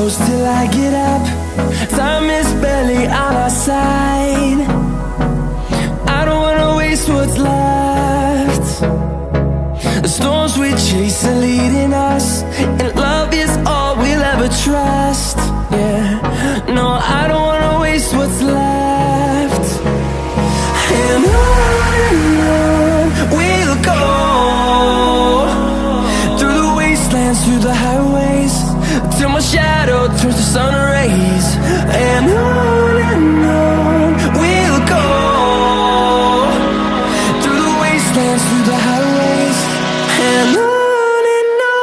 close till I get up. Time is barely on our side. I don't wanna waste what's left. The storms we chase are leading us, and love is all we'll ever trust. Yeah, no, I don't wanna waste what's left. And on we'll go, through the wastelands, through the highways, till my shadow turns to sun rays. And on we'll go, through the wastelands, through the highways, and on we'll go.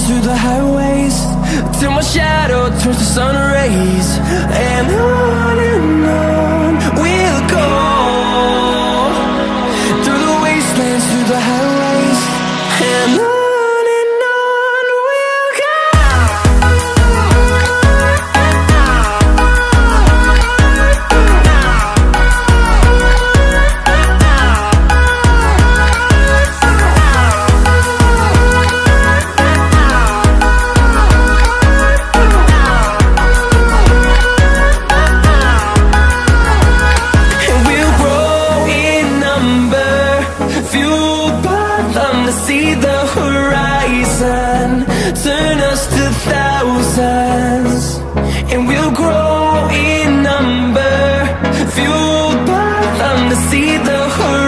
Through the highways, till my shadow turns to sun rays. And on we'll go, through the wastelands, through the highways, and on we'll go. To see the horizon turn us to thousands, and we'll grow in number, fueled by them to see the horizon.